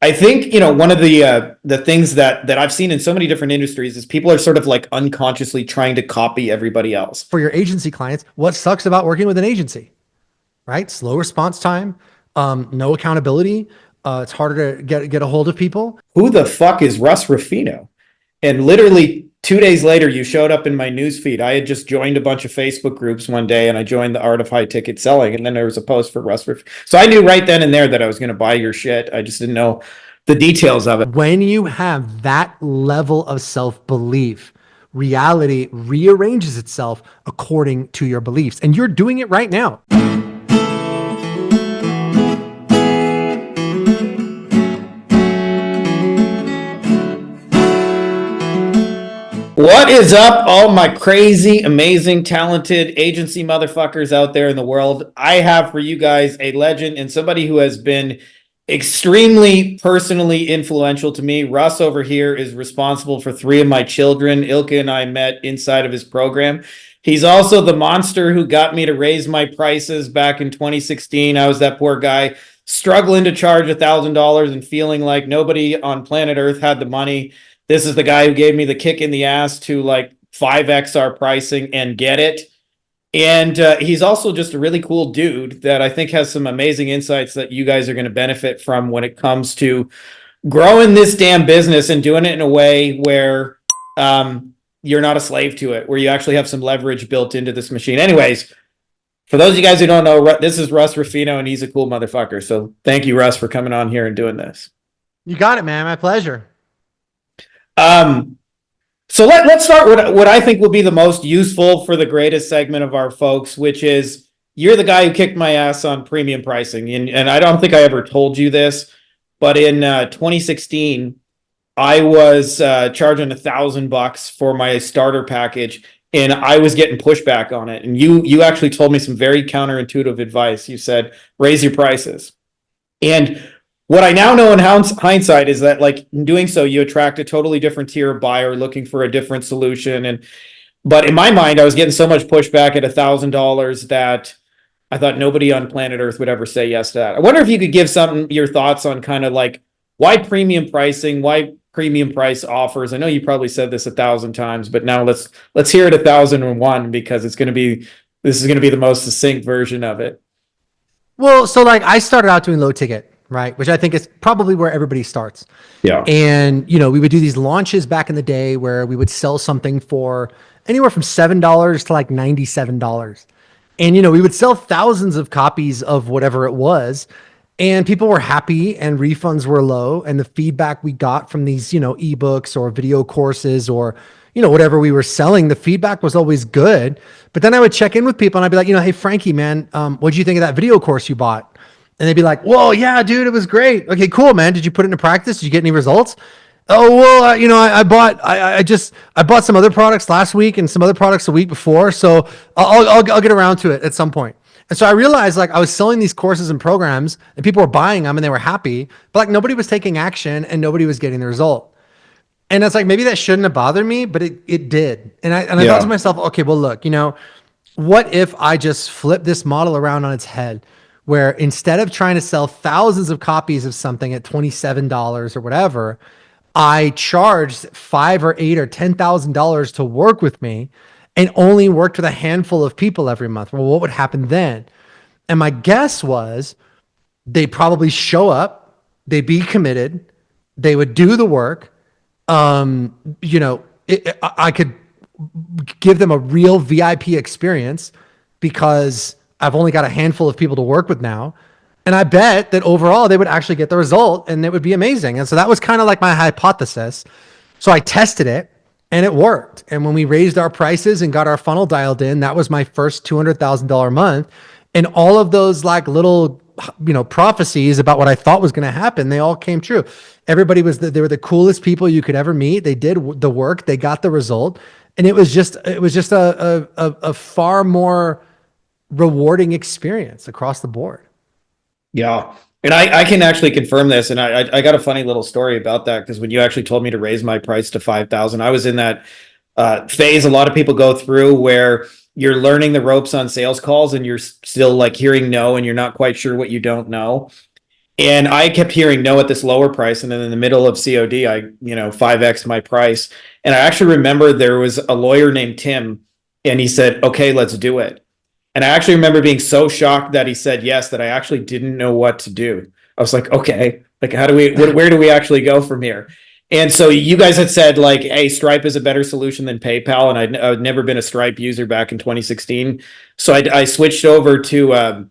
I think, one of the things that I've seen in so many different industries is people are sort of like unconsciously trying to copy everybody else. For your agency clients, what sucks about working with an agency, right? Slow response time, no accountability. It's harder to get a hold of people. Who the fuck is Russ Ruffino? And literally 2 days later, you showed up in my newsfeed. I had just joined a bunch of Facebook groups one day, and I joined the Art of High Ticket Selling, and then there was a post for Russ Ruffino. So I knew right then and there that I was going to buy your shit. I just didn't know the details of it. When you have that level of self-belief, reality rearranges itself according to your beliefs. And you're doing it right now. What is up, all my crazy, amazing, talented agency motherfuckers out there in the world? I have for you guys a legend and somebody who has been extremely personally influential to me. Russ over here is responsible for 3 of my children. Ilka and I met inside of his program. He's also the monster who got me to raise my prices back in 2016. I was that poor guy struggling to charge $1,000 and feeling like nobody on planet Earth had the money. This is the guy who gave me the kick in the ass to like 5x our pricing and get it. And he's also just a really cool dude that I think has some amazing insights that you guys are going to benefit from when it comes to growing this damn business and doing it in a way where you're not a slave to it, where you actually have some leverage built into this machine. Anyways, for those of you guys who don't know, this is Russ Ruffino, and he's a cool motherfucker. So thank you, Russ, for coming on here and doing this. You got it, man. My pleasure. So let's start with what I think will be the most useful for the greatest segment of our folks, which is you're the guy who kicked my ass on premium pricing. And I don't think I ever told you this, but in 2016, I was charging $1,000 for my starter package, and I was getting pushback on it. And you actually told me some very counterintuitive advice. You said, raise your prices. And what I now know in hindsight is that, like, in doing so, you attract a totally different tier of buyer looking for a different solution. But in my mind, I was getting so much pushback at $1,000 that I thought nobody on planet Earth would ever say yes to that. I wonder if you could give your thoughts on kind of like why premium pricing, why premium price offers. I know you probably said this 1,000 times, but now let's hear it 1,001 because this is going to be the most succinct version of it. Well, so like I started out doing low ticket, right? Which I think is probably where everybody starts. Yeah. And, we would do these launches back in the day where we would sell something for anywhere from $7 to like $97. And, we would sell thousands of copies of whatever it was. And people were happy and refunds were low. And the feedback we got from these, ebooks or video courses or, whatever we were selling, the feedback was always good. But then I would check in with people and I'd be like, hey, Frankie, man, what'd you think of that video course you bought? And they'd be like, whoa, yeah, dude, it was great. Okay, cool, man. Did you put it into practice? Did you get any results? Oh, well, I bought some other products last week and some other products the week before. So I'll get around to it at some point. And so I realized like I was selling these courses and programs and people were buying them and they were happy, but like nobody was taking action and nobody was getting the result. And it's like, maybe that shouldn't have bothered me, but it did. And I thought to myself, okay, well, look, what if I just flip this model around on its head? Where instead of trying to sell thousands of copies of something at $27 or whatever, I charged $5,000 or $8,000 or $10,000 to work with me and only worked with a handful of people every month. Well, what would happen then? And my guess was they'd probably show up, they'd be committed, they would do the work. I could give them a real VIP experience because I've only got a handful of people to work with now. And I bet that overall they would actually get the result and it would be amazing. And so that was kind of like my hypothesis. So I tested it and it worked. And when we raised our prices and got our funnel dialed in, that was my first $200,000 month. And all of those like little, prophecies about what I thought was going to happen, they all came true. Everybody they were the coolest people you could ever meet. They did the work, they got the result. And it was just a far more rewarding experience across the board. Yeah. And I can actually confirm this. And I got a funny little story about that because when you actually told me to raise my price to 5,000, I was in that phase a lot of people go through where you're learning the ropes on sales calls and you're still like hearing no and you're not quite sure what you don't know. And I kept hearing no at this lower price. And then in the middle of COD, I, 5X my price. And I actually remember there was a lawyer named Tim, and he said, okay, let's do it. And I actually remember being so shocked that he said yes that I actually didn't know what to do. I was like, okay, like how do we, where do we actually go from here? And so you guys had said like, hey, Stripe is a better solution than PayPal. And I'd never been a Stripe user back in 2016. So I switched over to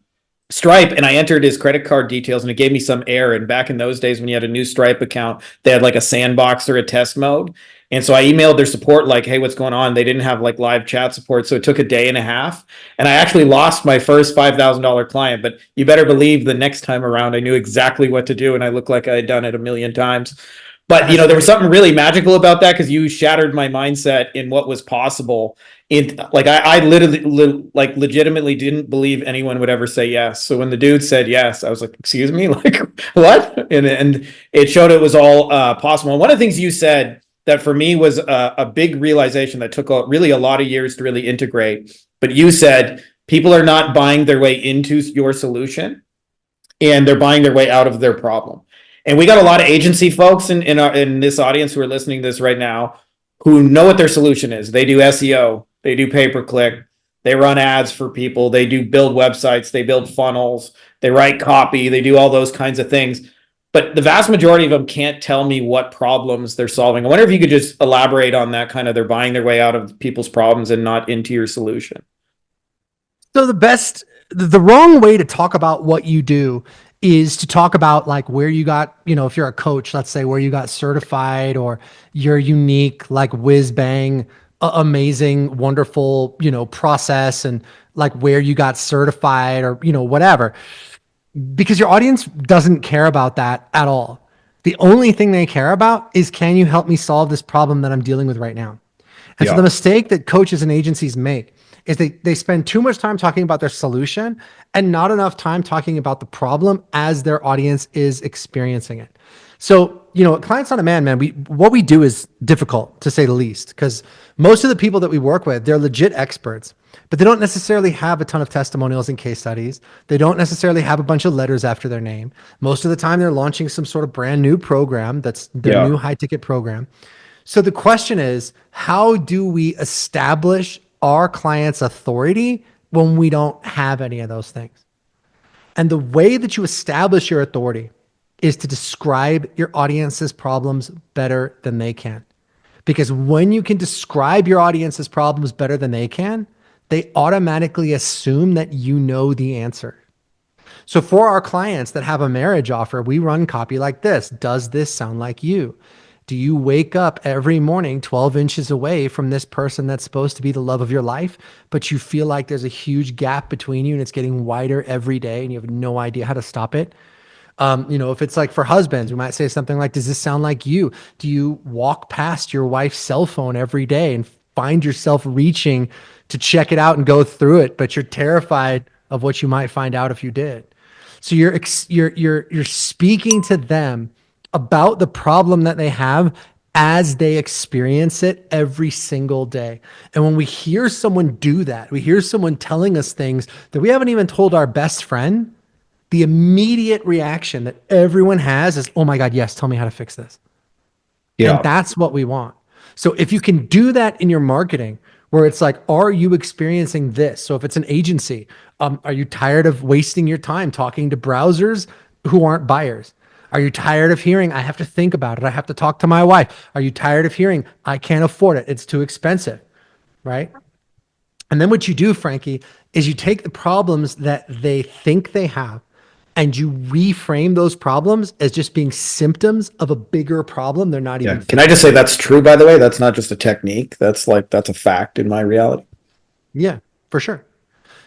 Stripe and I entered his credit card details and it gave me some error. And back in those days when you had a new Stripe account, they had like a sandbox or a test mode. And so I emailed their support like, hey, what's going on? They didn't have like live chat support. So it took a day and a half. And I actually lost my first $5,000 client. But you better believe the next time around, I knew exactly what to do. And I looked like I had done it a million times. But there was something really magical about that because you shattered my mindset in what was possible. I literally like legitimately didn't believe anyone would ever say yes. So when the dude said yes, I was like, "Excuse me, like what?" And it showed it was all possible. And one of the things you said that for me was a big realization that took really a lot of years to really integrate. But you said people are not buying their way into your solution, and they're buying their way out of their problem. And we got a lot of agency folks in this audience who are listening to this right now who know what their solution is. They do SEO, they do pay per click, they run ads for people, they do build websites, they build funnels, they write copy, they do all those kinds of things. But the vast majority of them can't tell me what problems they're solving. I wonder if you could just elaborate on that kind of they're buying their way out of people's problems and not into your solution. So the wrong way to talk about what you do is to talk about like where you got, if you're a coach, let's say where you got certified or your unique, like whiz bang, amazing, wonderful, process and like where you got certified or, whatever, because your audience doesn't care about that at all. The only thing they care about is, can you help me solve this problem that I'm dealing with right now? And so the mistake that coaches and agencies make is they spend too much time talking about their solution and not enough time talking about the problem as their audience is experiencing it. So, at Clients on Demand, man, what we do is difficult to say the least, because most of the people that we work with, they're legit experts, but they don't necessarily have a ton of testimonials and case studies. They don't necessarily have a bunch of letters after their name. Most of the time they're launching some sort of brand new program that's their new high ticket program. So the question is, how do we establish our client's authority when we don't have any of those things? And the way that you establish your authority is to describe your audience's problems better than they can. Because when you can describe your audience's problems better than they can, they automatically assume that you know the answer. So for our clients that have a marriage offer, we run copy like this. Does this sound like you? Do you wake up every morning 12 inches away from this person that's supposed to be the love of your life, but you feel like there's a huge gap between you and it's getting wider every day and you have no idea how to stop it? If it's like for husbands, we might say something like, does this sound like you? Do you walk past your wife's cell phone every day and find yourself reaching to check it out and go through it, but you're terrified of what you might find out if you did? So you're speaking to them about the problem that they have as they experience it every single day. And when we hear someone do that, we hear someone telling us things that we haven't even told our best friend, the immediate reaction that everyone has is, oh my God, yes, tell me how to fix this. Yeah. And that's what we want. So if you can do that in your marketing, where it's like, are you experiencing this? So if it's an agency, are you tired of wasting your time talking to browsers who aren't buyers? Are you tired of hearing, I have to think about it, I have to talk to my wife? Are you tired of hearing, I can't afford it, it's too expensive, right? And then what you do, Frankie, is you take the problems that they think they have and you reframe those problems as just being symptoms of a bigger problem they're not even. Can I just say that's true, by the way? That's not just a technique. That's a fact in my reality. Yeah, for sure.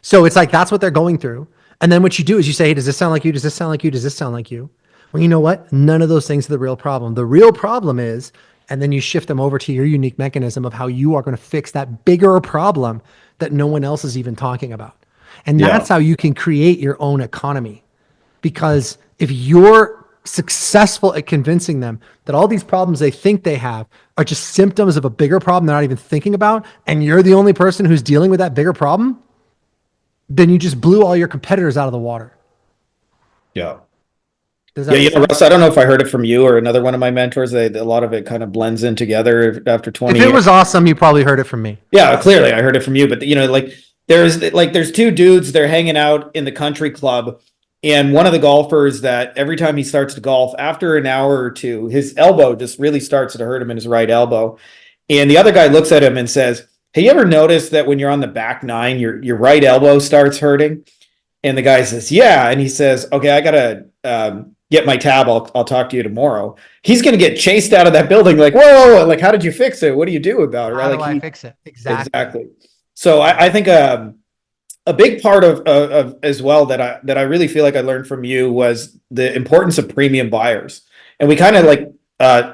So it's like, that's what they're going through. And then what you do is you say, hey, does this sound like you? Does this sound like you? Does this sound like you? Well, you know what? None of those things are the real problem. The real problem is, and then you shift them over to your unique mechanism of how you are going to fix that bigger problem that no one else is even talking about. And that's how you can create your own economy. Because if you're successful at convincing them that all these problems they think they have are just symptoms of a bigger problem they're not even thinking about, and you're the only person who's dealing with that bigger problem, then you just blew all your competitors out of the water. Yeah. Does that Yeah, make sense? Russ, I don't know if I heard it from you or another one of my mentors. A lot of it kind of blends in together after If 20 it years. was awesome, you probably heard it from me. Yeah, clearly I heard it from you, but there's two dudes, they're hanging out in the country club, and one of the golfers that every time he starts to golf, after an hour or two, his elbow just really starts to hurt him in his right elbow. And the other guy looks at him and says, "Hey, you ever noticed that when you're on the back nine, your right elbow starts hurting?" And the guy says, "Yeah." And he says, "Okay, I gotta get my tab. I'll talk to you tomorrow." He's gonna get chased out of that building. Like, whoa, like, how did you fix it? What do you do about it? Right? How do Like I he fix it? Exactly. exactly. So I think a big part of as well that I really feel like I learned from you was the importance of premium buyers. And we kind of like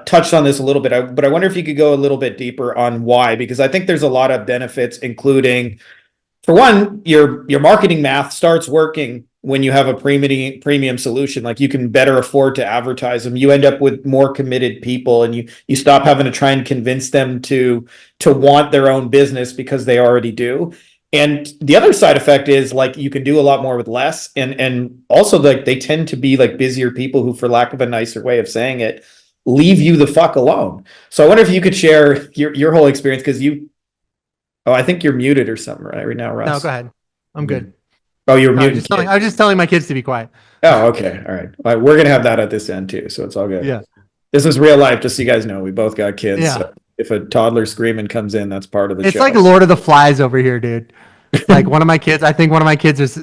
touched on this a little bit, but I wonder if you could go a little bit deeper on why, because I think there's a lot of benefits, including, for one, your marketing math starts working when you have a premium solution. Like, you can better afford to advertise them. You end up with more committed people, and you stop having to try and convince them to want their own business because they already do. And the other side effect is, like, you can do a lot more with less, and also, like, they tend to be like busier people who, for lack of a nicer way of saying it, leave you the fuck alone. So I wonder if you could share your whole experience, because you oh, I think you're muted or something right now, No, Russ. go ahead. I'm good. Oh, you're No, muted. I was just telling my kids to be quiet. Oh, okay. All right. All right. We're gonna have that at this end too, so it's all good. Yeah. This is real life, just so you guys know. We both got kids. Yeah. So if a toddler screaming comes in, that's part of the It's show. like Lord of the Flies over here, dude. Like one of my kids, I think one of my kids is,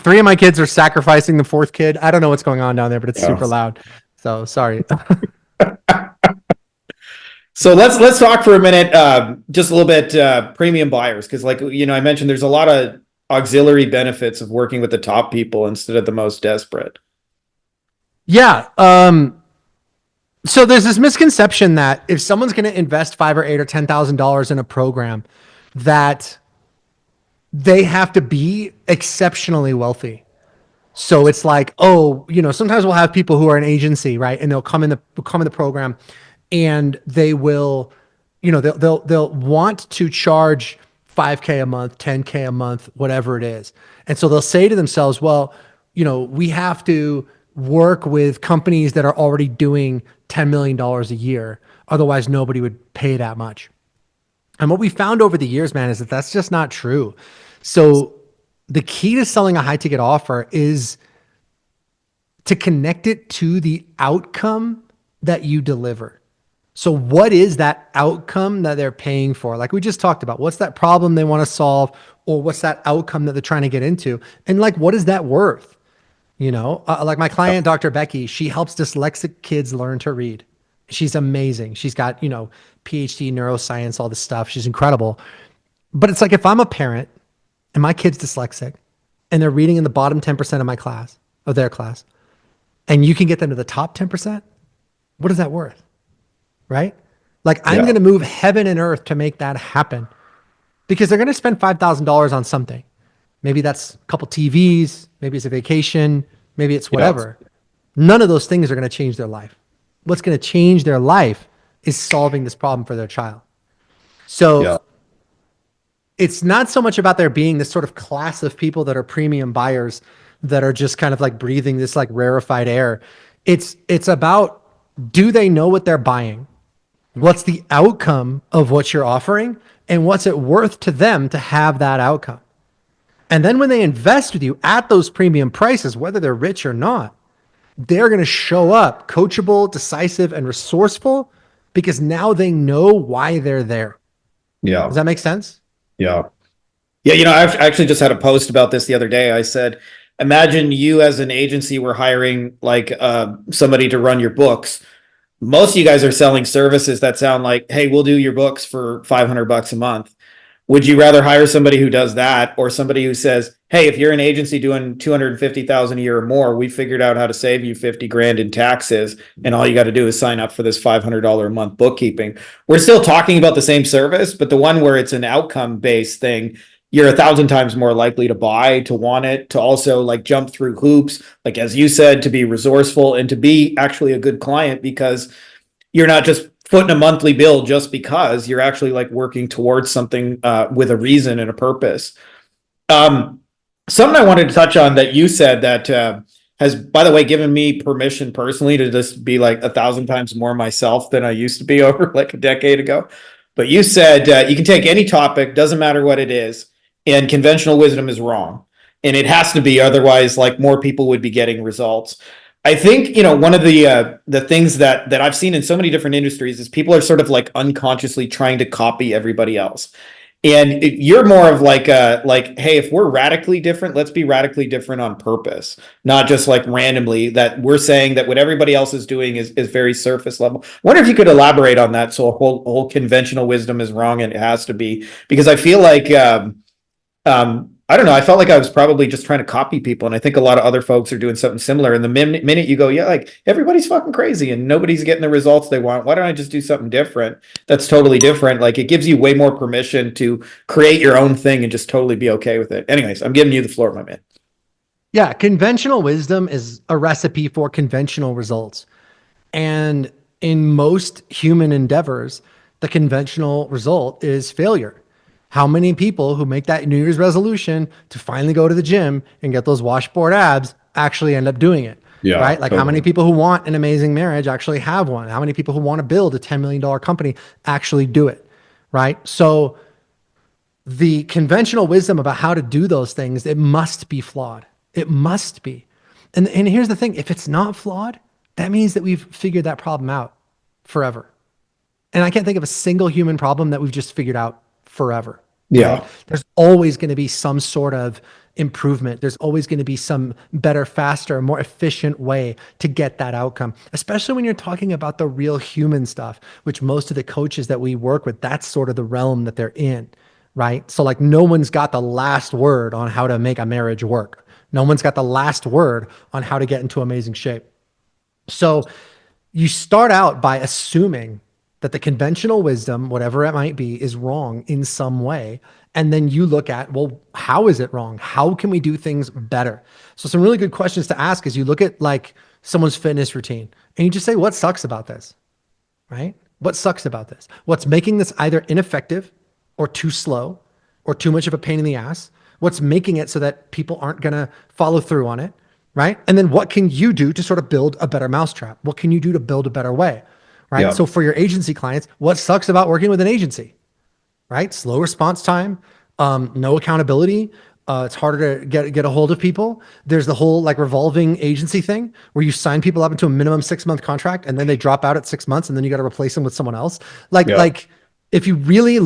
three of my kids are sacrificing the fourth kid. I don't know what's going on down there, but it's super loud. So sorry. So let's talk for a minute, just a little bit premium buyers, because, like, I mentioned there's a lot of auxiliary benefits of working with the top people instead of the most desperate. Yeah. So there's this misconception that if someone's going to invest $5 or $8 or $10,000 in a program, that they have to be exceptionally wealthy. So it's like, oh, sometimes we'll have people who are an agency, right? And they'll come in the program, and they will, they'll want to charge $5K a month, $10K a month, whatever it is. And so they'll say to themselves, well, we have to work with companies that are already doing $10 million a year. Otherwise, nobody would pay that much. And what we found over the years, man, is that that's just not true. So the key to selling a high ticket offer is to connect it to the outcome that you deliver. So what is that outcome that they're paying for? Like we just talked about, what's that problem they want to solve, or what's that outcome that they're trying to get into? And like, what is that worth? Like my client, Dr. Becky, she helps dyslexic kids learn to read. She's amazing. She's got, PhD neuroscience, all this stuff. She's incredible. But it's like, if I'm a parent and my kid's dyslexic and they're reading in the bottom 10% of my class, of their class, and you can get them to the top 10%, what is that worth? Right? Like, I'm going to move heaven and earth to make that happen, because they're going to spend $5,000 on something. Maybe that's a couple TVs, maybe it's a vacation, maybe it's whatever. Yeah. None of those things are going to change their life. What's going to change their life is solving this problem for their child. So it's not so much about there being this sort of class of people that are premium buyers that are just kind of like breathing this like rarefied air. It's about, do they know what they're buying? What's the outcome of what you're offering? And what's it worth to them to have that outcome? And then when they invest with you at those premium prices, whether they're rich or not, they're going to show up coachable, decisive, and resourceful, because now they know why they're there. Yeah. Does that make sense? Yeah. Yeah. I actually just had a post about this the other day. I said, imagine you as an agency were hiring like somebody to run your books. Most of you guys are selling services that sound like, hey, we'll do your books for $500 a month. Would you rather hire somebody who does that, or somebody who says, hey, if you're an agency doing $250,000 a year or more, we figured out how to save you 50 grand in taxes, and all you got to do is sign up for this $500 a month bookkeeping? We're still talking about the same service, but the one where it's an outcome based thing, you're 1,000 times more likely to buy, to want it, to also like jump through hoops, like as you said, to be resourceful and to be actually a good client, because you're not just footing a monthly bill just because. You're actually like working towards something with a reason and a purpose. Something I wanted to touch on that you said, that has, by the way, given me permission personally to just be like 1,000 times more myself than I used to be over like a decade ago. But you said you can take any topic, doesn't matter what it is, and conventional wisdom is wrong. And it has to be, otherwise, like more people would be getting results. I think, one of the things that I've seen in so many different industries is people are sort of like unconsciously trying to copy everybody else. And you're more of like hey, if we're radically different, let's be radically different on purpose, not just like randomly that we're saying that what everybody else is doing is very surface level. Wonder if you could elaborate on that. So whole conventional wisdom is wrong and it has to be, because I feel like I don't know. I felt like I was probably just trying to copy people, and I think a lot of other folks are doing something similar. And the minute you go, yeah, like everybody's fucking crazy and nobody's getting the results they want. Why don't I just do something different? That's totally different. Like it gives you way more permission to create your own thing and just totally be okay with it. Anyways, I'm giving you the floor, my man. Yeah, conventional wisdom is a recipe for conventional results. And in most human endeavors, the conventional result is failure. How many people who make that New Year's resolution to finally go to the gym and get those washboard abs actually end up doing it? Yeah, right? Like totally. How many people who want an amazing marriage actually have one? How many people who want to build a $10 million company actually do it? Right? So the conventional wisdom about how to do those things, it must be flawed. It must be. And here's the thing, if it's not flawed, that means that we've figured that problem out forever. And I can't think of a single human problem that we've just figured out forever. Yeah. Right? There's always going to be some sort of improvement. There's always going to be some better, faster, more efficient way to get that outcome, especially when you're talking about the real human stuff, which most of the coaches that we work with, that's sort of the realm that they're in, right? So like no one's got the last word on how to make a marriage work. No one's got the last word on how to get into amazing shape. So you start out by assuming that the conventional wisdom, whatever it might be, is wrong in some way. And then you look at, well, how is it wrong? How can we do things better? So some really good questions to ask is you look at like someone's fitness routine and you just say, what sucks about this, right? What sucks about this? What's making this either ineffective or too slow or too much of a pain in the ass? What's making it so that people aren't going to follow through on it, right? And then what can you do to sort of build a better mousetrap? What can you do to build a better way? Right. Yeah. So for your agency clients, what sucks about working with an agency, right? Slow response time, no accountability. It's harder to get a hold of people. There's the whole like revolving agency thing where you sign people up into a minimum 6-month contract and then they drop out at 6 months and then you got to replace them with someone else. Like if you really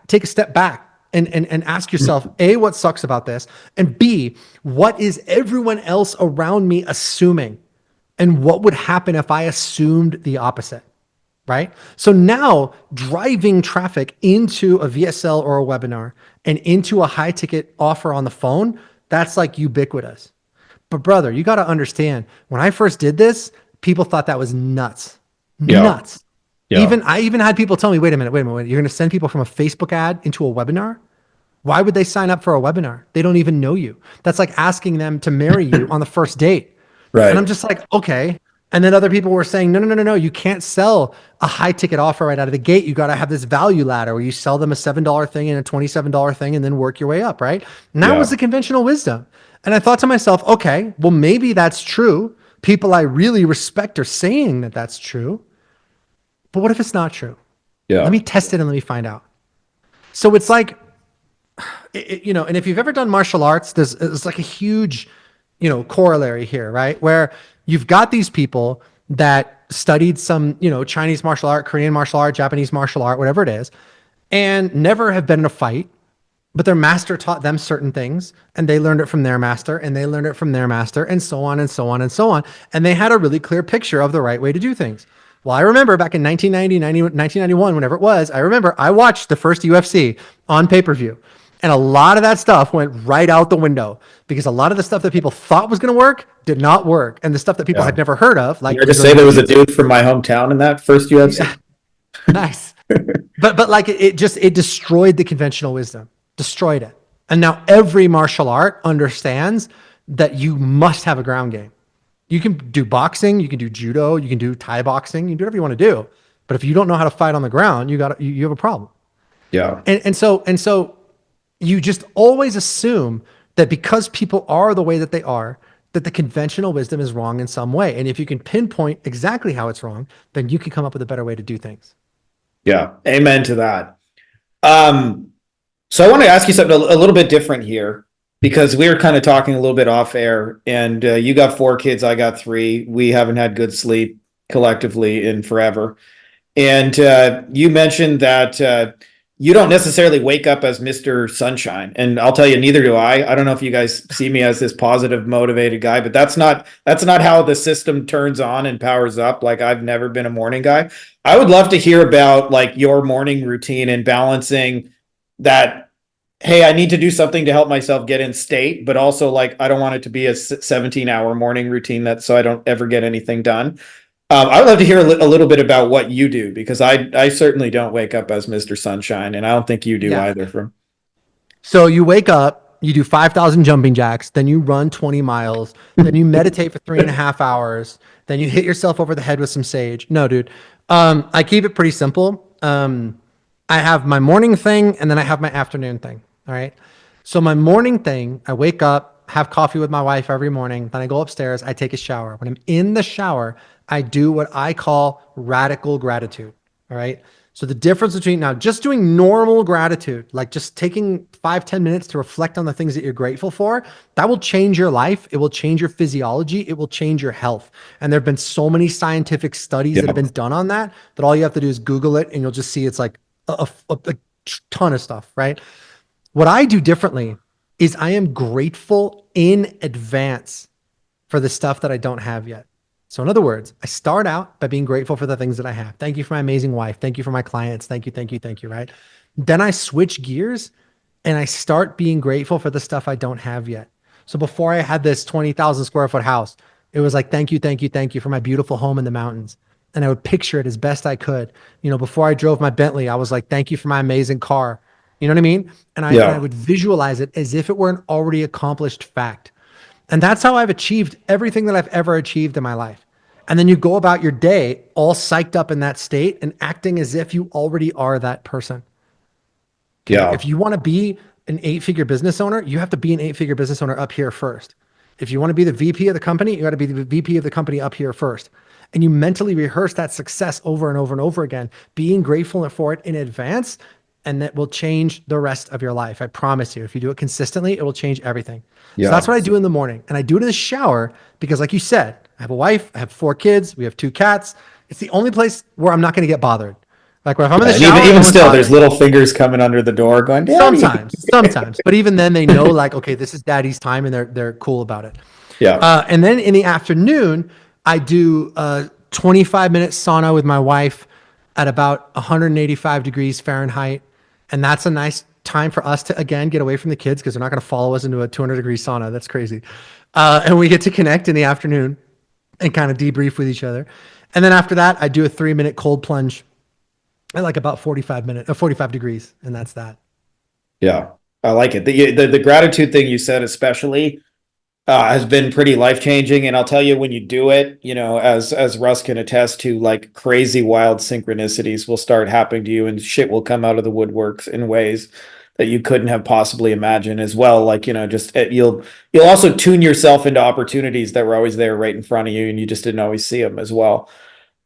take a step back and ask yourself, A, what sucks about this? And B, what is everyone else around me assuming? And what would happen if I assumed the opposite? Right? So now driving traffic into a VSL or a webinar and into a high ticket offer on the phone, that's like ubiquitous. But brother, you got to understand, when I first did this, people thought that was nuts. Yeah. Nuts. Yeah. I even had people tell me, wait a minute, you're going to send people from a Facebook ad into a webinar? Why would they sign up for a webinar? They don't even know you. That's like asking them to marry you on the first date. Right. And I'm just like, okay. And then other people were saying, no, you can't sell a high ticket offer right out of the gate. You got to have this value ladder where you sell them a $7 thing and a $27 thing and then work your way up, right? And that was the conventional wisdom. And I thought to myself, okay, well, maybe that's true. People I really respect are saying that that's true. But what if it's not true? Yeah. Let me test it and let me find out. So it's like, and if you've ever done martial arts, there's like a huge, corollary here, right? Where you've got these people that studied some, Chinese martial art, Korean martial art, Japanese martial art, whatever it is, and never have been in a fight, but their master taught them certain things and they learned it from their master and they learned it from their master and so on and so on and so on. And they had a really clear picture of the right way to do things. Well, I remember back in 1991, whenever it was, I watched the first UFC on pay-per-view. And a lot of that stuff went right out the window because a lot of the stuff that people thought was going to work did not work. And the stuff that people had never heard of, like I just say there was a dude from my hometown in that first UFC. Yeah. Nice. but like it destroyed the conventional wisdom, destroyed it. And now every martial art understands that you must have a ground game. You can do boxing, you can do judo, you can do Thai boxing, you can do whatever you want to do. But if you don't know how to fight on the ground, you have a problem. Yeah. And so you just always assume that because people are the way that they are, that the conventional wisdom is wrong in some way. And if you can pinpoint exactly how it's wrong, then you can come up with a better way to do things. Yeah. Amen to that. So I want to ask you something a little bit different here because we were kind of talking a little bit off air, and you got 4 kids, I got 3. We haven't had good sleep collectively in forever. And you mentioned that you don't necessarily wake up as Mr. Sunshine. And I'll tell you, neither do I. I don't know if you guys see me as this positive, motivated guy, but that's not how the system turns on and powers up. Like, I've never been a morning guy. I would love to hear about like your morning routine and balancing that. Hey, I need to do something to help myself get in state, but also like I don't want it to be a 17-hour morning routine that so I don't ever get anything done. I would love to hear a little bit about what you do, because I certainly don't wake up as Mr. Sunshine, and I don't think you do either. So you wake up, you do 5,000 jumping jacks, then you run 20 miles, then you meditate for 3.5 hours, then you hit yourself over the head with some sage. No, dude. I keep it pretty simple. I have my morning thing, and then I have my afternoon thing. All right. So my morning thing, I wake up, have coffee with my wife every morning. Then I go upstairs, I take a shower. When I'm in the shower, I do what I call radical gratitude. All right. So the difference between now just doing normal gratitude, like just taking 5-10 minutes to reflect on the things that you're grateful for, that will change your life. It will change your physiology. It will change your health. And there have been so many scientific studies that have been done on that all you have to do is Google it and you'll just see it's like a ton of stuff, right? What I do differently is I am grateful in advance for the stuff that I don't have yet. So in other words, I start out by being grateful for the things that I have. Thank you for my amazing wife. Thank you for my clients. Thank you, right? Then I switch gears and I start being grateful for the stuff I don't have yet. So before I had this 20,000 square foot house, it was like, thank you for my beautiful home in the mountains. And I would picture it as best I could. You know, before I drove my Bentley, I was like, thank you for my amazing car. You know what I mean? And I would visualize it as if it were an already accomplished fact. And that's how I've achieved everything that I've ever achieved in my life. And then you go about your day all psyched up in that state and acting as if you already are that person. Yeah. If you want to be an 8-figure business owner, you have to be an 8-figure business owner up here first. If you want to be the VP of the company, you got to be the VP of the company up here first. And you mentally rehearse that success over and over and over again, being grateful for it in advance. And that will change the rest of your life. I promise you, if you do it consistently, it will change everything. So that's what I do in the morning. And I do it in the shower because like you said, I have a wife, I have 4 kids, we have 2 cats. It's the only place where I'm not going to get bothered. Like if I'm in the shower, even still, there's little fingers coming under the door going, Daddy. Sometimes. But even then they know like, okay, this is daddy's time and they're cool about it. Yeah. And then in the afternoon, I do a 25-minute sauna with my wife at about 185 degrees Fahrenheit. And that's a nice time for us to, again, get away from the kids because they're not going to follow us into a 200-degree sauna. That's crazy. And we get to connect in the afternoon and kind of debrief with each other. And then after that, I do a 3-minute cold plunge at like about 45 degrees. And that's that. Yeah, I like it. The gratitude thing you said especially has been pretty life-changing. And I'll tell you, when you do it, you know, as Russ can attest to, like crazy wild synchronicities will start happening to you and shit will come out of the woodworks in ways that you couldn't have possibly imagined as well. Like, you know, just you'll also tune yourself into opportunities that were always there right in front of you and you just didn't always see them as well.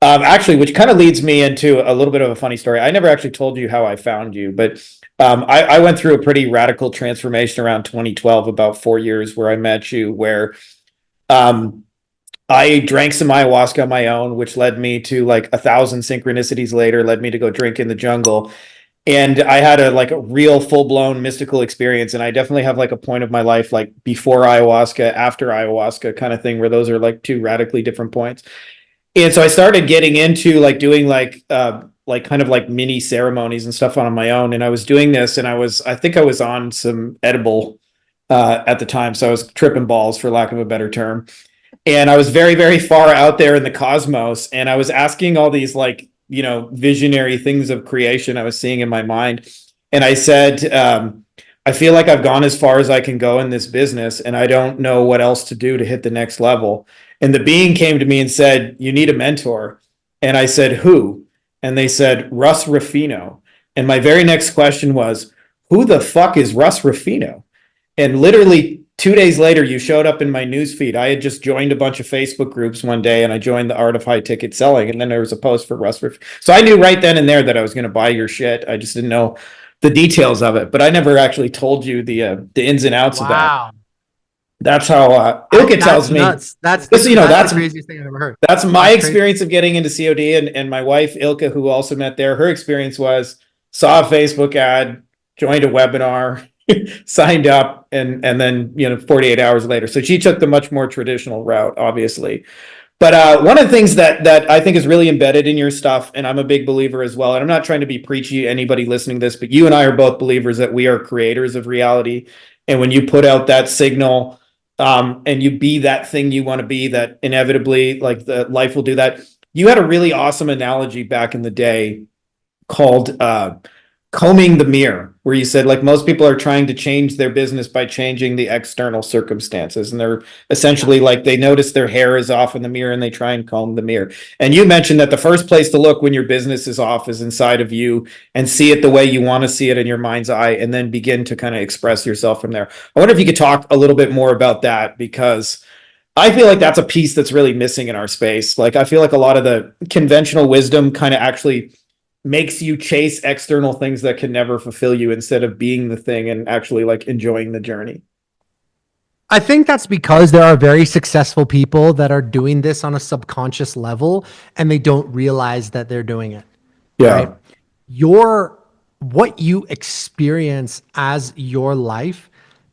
Actually, which kind of leads me into a little bit of a funny story. I never actually told you how I found you, but I went through a pretty radical transformation around 2012, about 4 years where I met you, where I drank some ayahuasca on my own, which led me to like 1,000 synchronicities later, led me to go drink in the jungle. And I had a real full-blown mystical experience. And I definitely have like a point of my life, like before ayahuasca, after ayahuasca kind of thing, where those are like 2 radically different points. And so I started getting into like doing like kind of like mini ceremonies and stuff on my own. And I was doing this and I think I was on some edible at the time. So I was tripping balls, for lack of a better term. And I was very, very far out there in the cosmos. And I was asking all these like, you know, visionary things of creation I was seeing in my mind. And I said, I feel like I've gone as far as I can go in this business and I don't know what else to do to hit the next level. And the being came to me and said, you need a mentor. And I said, who? And they said, Russ Ruffino. And my very next question was, who the fuck is Russ Ruffino? And literally 2 days later, you showed up in my newsfeed. I had just joined a bunch of Facebook groups one day, and I joined the Art of High Ticket Selling, and then there was a post for Russ. So I knew right then and there that I was going to buy your shit. I just didn't know the details of it, but I never actually told you the ins and outs of that. Wow. That's how Ilka tells That's me. nuts. That's This, the craziest thing I've ever heard. that's my That's experience of getting into COD, and my wife Ilka, who also met there. Her experience was saw a Facebook ad, joined a webinar, signed up, and then 48 hours later. So she took the much more traditional route, obviously. But one of the things that I think is really embedded in your stuff, and I'm a big believer as well, and I'm not trying to be preachy to anybody listening to this, but you and I are both believers that we are creators of reality. And when you put out that signal, and you be that thing you want to be, that inevitably, like, the life will do that. You had a really awesome analogy back in the day called combing the mirror, where you said, like, most people are trying to change their business by changing the external circumstances, and they're essentially like, they notice their hair is off in the mirror and they try and comb the mirror. And you mentioned that the first place to look when your business is off is inside of you, and see it the way you want to see it in your mind's eye, and then begin to kind of express yourself from there. I wonder if you could talk a little bit more about that, because I feel like that's a piece that's really missing in our space. Like, I feel like a lot of the conventional wisdom kind of actually makes you chase external things that can never fulfill you, instead of being the thing and actually, like, enjoying the journey. I think that's because there are very successful people that are doing this on a subconscious level and they don't realize that they're doing it. Yeah. Right? What you experience as your life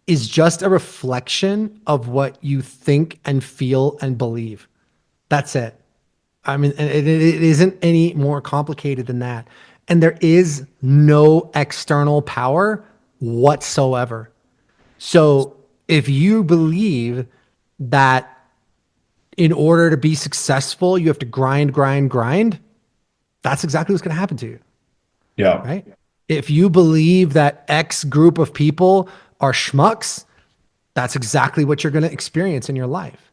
is just a reflection of what you think and feel and believe. That's it. I mean, it isn't any more complicated than that. And there is no external power whatsoever. So if you believe that in order to be successful, you have to grind, that's exactly what's going to happen to you. Yeah. Right? If you believe that X group of people are schmucks, that's exactly what you're going to experience in your life.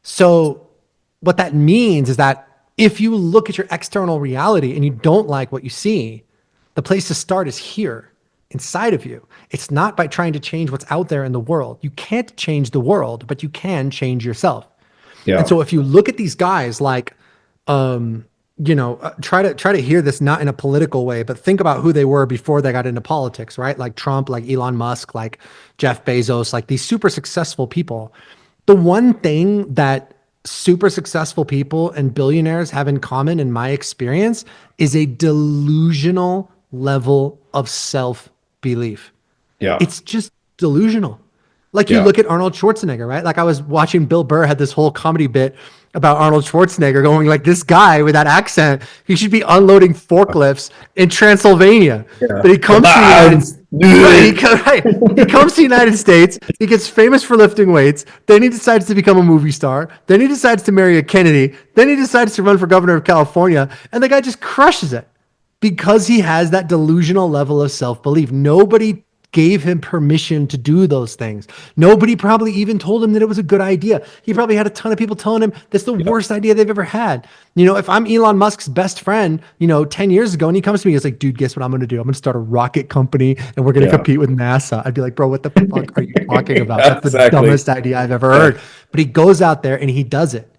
So what that means is that if you look at your external reality and you don't like what you see, the place to start is here inside of you. It's not by trying to change what's out there in the world. You can't change the world, but you can change yourself. Yeah. And so if you look at these guys like, try to hear this not in a political way, but think about who they were before they got into politics, right? Like Trump, like Elon Musk, like Jeff Bezos, like these super successful people. The one thing that super successful people and billionaires have in common, in my experience, is a delusional level of self-belief. Yeah. It's just delusional. Like you look at Arnold Schwarzenegger, right? Like I was watching Bill Burr had this whole comedy bit about Arnold Schwarzenegger going like, this guy with that accent, he should be unloading forklifts in Transylvania. But he comes to he comes to the United States, he gets famous for lifting weights, then he decides to become a movie star, then he decides to marry a Kennedy, then he decides to run for governor of California, and the guy just crushes it because he has that delusional level of self-belief. Nobody gave him permission to do those things. Nobody probably even told him that it was a good idea. He probably had a ton of people telling him that's the worst idea they've ever had. If I'm Elon Musk's best friend, 10 years ago, and he comes to me, he's like, dude, guess what I'm going to do? I'm going to start a rocket company and we're going to compete with NASA. I'd be like, bro, what the fuck are you talking about? That's the dumbest idea I've ever heard. But he goes out there and he does it.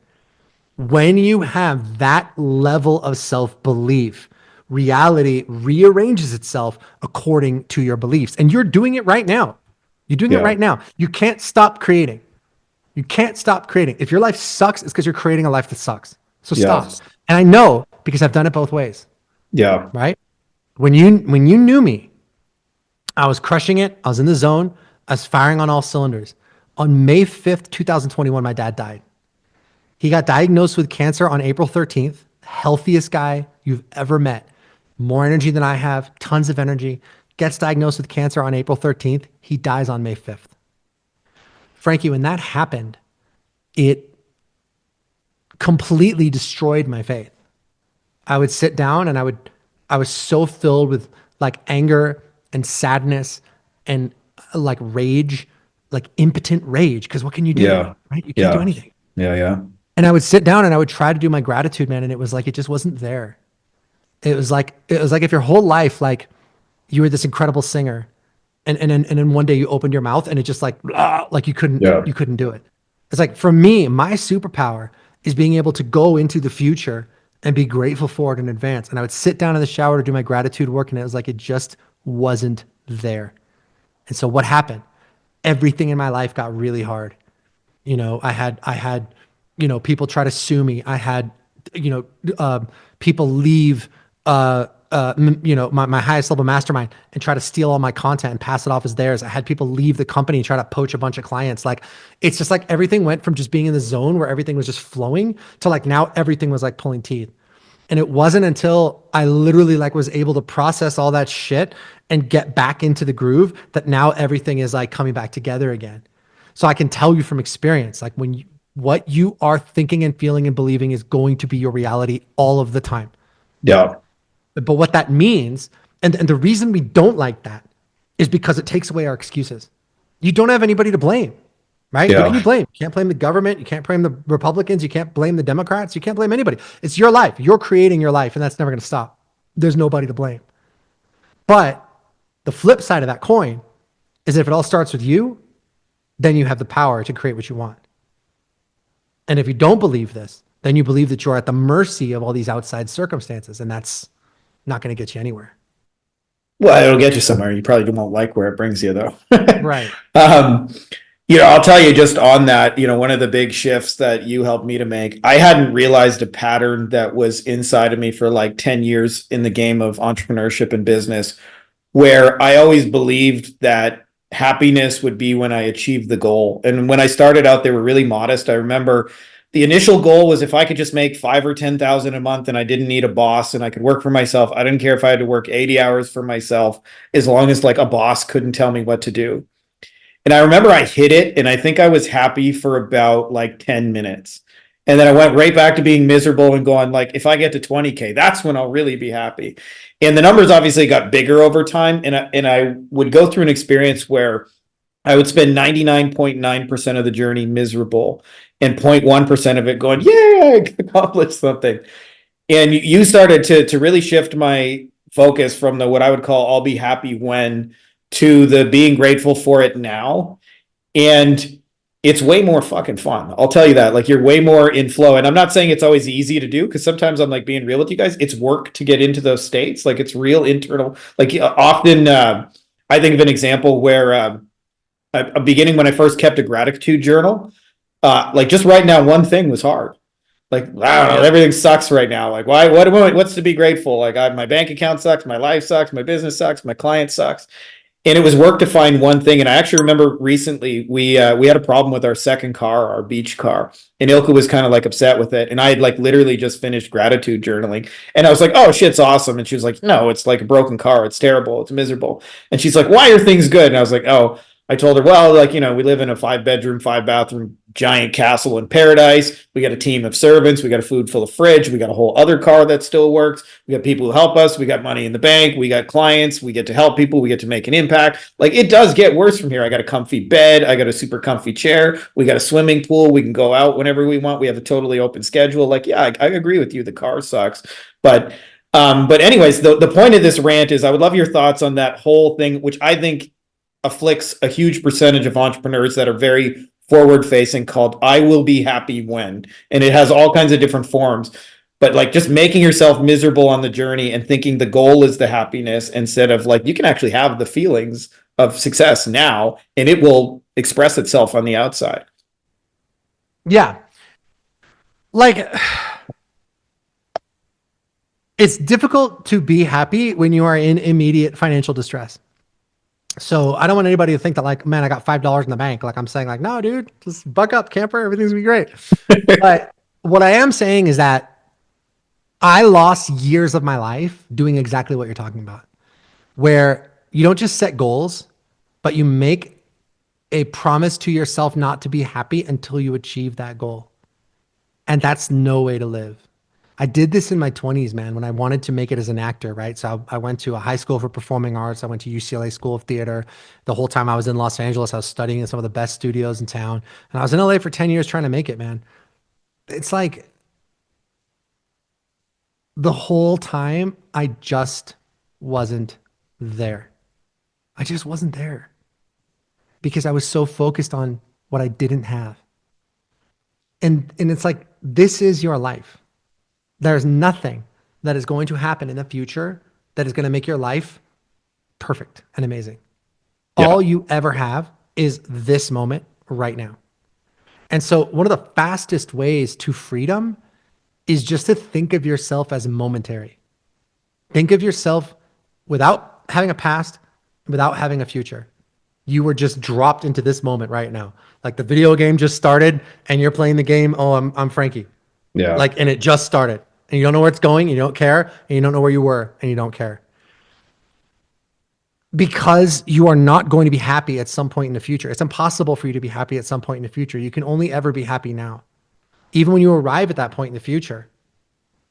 When you have that level of self-belief, reality rearranges itself according to your beliefs. And you're doing it right now. You're doing it right now. You can't stop creating. You can't stop creating. If your life sucks, it's because you're creating a life that sucks. So stop. And I know because I've done it both ways. Yeah. Right? When you knew me, I was crushing it. I was in the zone. I was firing on all cylinders. On May 5th, 2021, my dad died. He got diagnosed with cancer on April 13th. Healthiest guy you've ever met. More energy than I have, tons of energy, gets diagnosed with cancer on April 13th. He dies on May 5th. Frankie, when that happened, it completely destroyed my faith. I would sit down and I was so filled with like anger and sadness and like rage, like impotent rage. Because what can you do? Yeah. Right? You can't do anything. Yeah. And I would sit down and I would try to do my gratitude, man. And it was like, it just wasn't there. It was like if your whole life, like you were this incredible singer And then one day you opened your mouth and it just like, blah, like Yeah. you couldn't do it. It's like, for me, my superpower is being able to go into the future and be grateful for it in advance. And I would sit down in the shower to do my gratitude work, and it was like, it just wasn't there. And so what happened? Everything in my life got really hard. I had people try to sue me. I had, you know, people leave, my highest level mastermind and try to steal all my content and pass it off as theirs. I had people leave the company and try to poach a bunch of clients. Like, it's just like everything went from just being in the zone where everything was just flowing to like now everything was like pulling teeth. And it wasn't until I literally like was able to process all that shit and get back into the groove that now everything is like coming back together again. So I can tell you from experience, like what you are thinking and feeling and believing is going to be your reality all of the time. Yeah. But what that means, and the reason we don't like that is because it takes away our excuses. You don't have anybody to blame, right? Who can you Yeah. blame? You can't blame the government. You can't blame the Republicans. You can't blame the Democrats. You can't blame anybody. It's your life. You're creating your life, and that's never going to stop. There's nobody to blame. But the flip side of that coin is if it all starts with you, then you have the power to create what you want. And if you don't believe this, then you believe that you're at the mercy of all these outside circumstances, and that's not going to get you anywhere. Well, it'll get you somewhere. You probably won't like where it brings you, though. Right. um, I'll tell you just on that, one of the big shifts that you helped me to make, I hadn't realized a pattern that was inside of me for like 10 years in the game of entrepreneurship and business, where I always believed that happiness would be when I achieved the goal. And when I started out, they were really modest. I remember the initial goal was if I could just make 5 or 10,000 a month and I didn't need a boss and I could work for myself. I didn't care if I had to work 80 hours for myself, as long as like a boss couldn't tell me what to do. And I remember I hit it and I think I was happy for about like 10 minutes. And then I went right back to being miserable and going like, if I get to 20K, that's when I'll really be happy. And the numbers obviously got bigger over time. And I would go through an experience where I would spend 99.9% of the journey miserable and 0.1% of it going, yeah, I accomplished something. And you started to really shift my focus from the what I would call I'll be happy when to the being grateful for it now. And it's way more fucking fun. I'll tell you that. Like you're way more in flow. And I'm not saying it's always easy to do because sometimes I'm like being real with you guys. It's work to get into those states. Like it's real internal. Like often I think of an example where a beginning when I first kept a gratitude journal, like just writing down one thing was hard. Like, I don't know, Yep. everything sucks right now. Like, what's to be grateful? Like, my bank account sucks, my life sucks, my business sucks, my client sucks. And it was work to find one thing. And I actually remember recently we had a problem with our second car, our beach car, and Ilka was kind of like upset with it. And I had like literally just finished gratitude journaling, and I was like, "Oh, shit's awesome." And she was like, "No, it's like a broken car. It's terrible. It's miserable." And she's like, "Why are things good?" And I was like, "Oh." I told her, well, like, we live in a 5 bedroom, 5 bathroom giant castle in paradise. We got a team of servants. We got a food full of fridge. We got a whole other car that still works. We got people who help us. We got money in the bank. We got clients. We get to help people. We get to make an impact. Like it does get worse from here. I got a comfy bed. I got a super comfy chair. We got a swimming pool. We can go out whenever we want. We have a totally open schedule. Like, yeah, I agree with you. The car sucks. But anyways, the point of this rant is I would love your thoughts on that whole thing, which I think afflicts a huge percentage of entrepreneurs that are very forward facing, called I will be happy when. And it has all kinds of different forms. But like just making yourself miserable on the journey and thinking the goal is the happiness instead of like you can actually have the feelings of success now and it will express itself on the outside. Yeah. Like, it's difficult to be happy when you are in immediate financial distress. So I don't want anybody to think that like, man, I got $5 in the bank. Like I'm saying like, no, dude, just buck up, camper. Everything's gonna be great. But what I am saying is that I lost years of my life doing exactly what you're talking about, where you don't just set goals, but you make a promise to yourself not to be happy until you achieve that goal. And that's no way to live. I did this in my 20s, man, when I wanted to make it as an actor, right? So I went to a high school for performing arts. I went to UCLA School of Theater. The whole time I was in Los Angeles, I was studying in some of the best studios in town. And I was in LA for 10 years trying to make it, man. It's like the whole time I just wasn't there. I just wasn't there because I was so focused on what I didn't have. And it's like, this is your life. There's nothing that is going to happen in the future that is going to make your life perfect and amazing. Yeah. All you ever have is this moment right now. And so one of the fastest ways to freedom is just to think of yourself as momentary. Think of yourself without having a past, without having a future. You were just dropped into this moment right now. Like the video game just started and you're playing the game. Oh, I'm Frankie. Yeah. Like, and it just started and you don't know where it's going. You don't care. And you don't know where you were and you don't care. Because you are not going to be happy at some point in the future. It's impossible for you to be happy at some point in the future. You can only ever be happy now. Even when you arrive at that point in the future,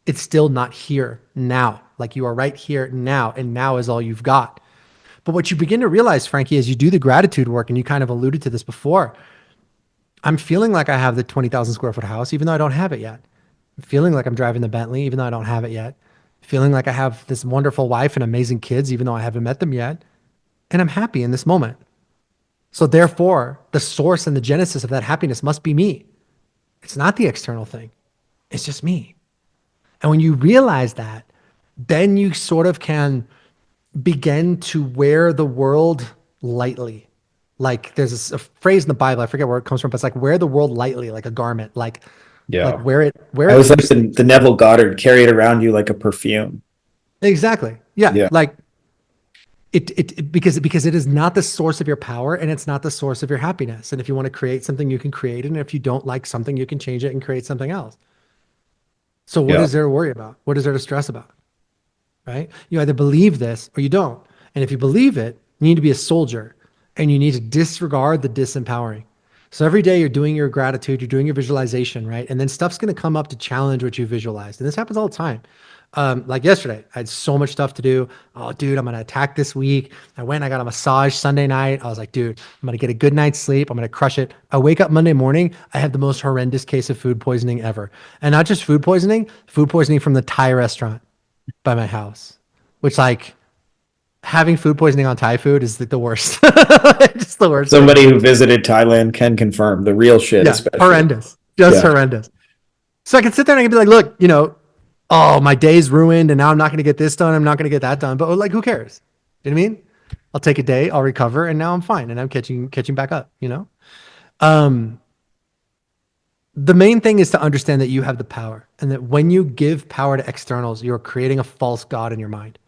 it's still not here now. Like you are right here now, and now is all you've got. But what you begin to realize, Frankie, as you do the gratitude work, and you kind of alluded to this before, I'm feeling like I have the 20,000 square foot house, even though I don't have it yet. I'm feeling like I'm driving the Bentley, even though I don't have it yet. Feeling like I have this wonderful wife and amazing kids, even though I haven't met them yet. And I'm happy in this moment. So therefore, the source and the genesis of that happiness must be me. It's not the external thing. It's just me. And when you realize that, then you sort of can begin to wear the world lightly. Like there's a phrase in the Bible, I forget where it comes from, but it's like wear the world lightly, like a garment, like Yeah. wear it I was like loosely. the Neville Goddard, carry it around you like a perfume. Exactly. Yeah. Yeah. Like because it is not the source of your power and it's not the source of your happiness. And if you want to create something, you can create it. And if you don't like something, you can change it and create something else. So what Yeah. is there to worry about? What is there to stress about? Right? You either believe this or you don't. And if you believe it, you need to be a soldier and you need to disregard the disempowering. So every day you're doing your gratitude, you're doing your visualization, right? And then stuff's going to come up to challenge what you visualized. And this happens all the time. Like yesterday, I had so much stuff to do. Oh, dude, I'm going to attack this week. I got a massage Sunday night. I was like, dude, I'm going to get a good night's sleep. I'm going to crush it. I wake up Monday morning. I have the most horrendous case of food poisoning ever. And not just food poisoning from the Thai restaurant by my house, which like having food poisoning on Thai food is like the worst. Just the worst thing. Somebody who visited Thailand can confirm the real shit, Yeah, especially. horrendous. Just Yeah. horrendous. So I can sit there and I can be like, look, oh, my day's ruined and now I'm not going to get this done. I'm not going to get that done. But like, who cares? You know what I mean? I'll take a day, I'll recover, and now I'm fine. And I'm catching back up. Um, the main thing is to understand that you have the power and that when you give power to externals, you're creating a false God in your mind.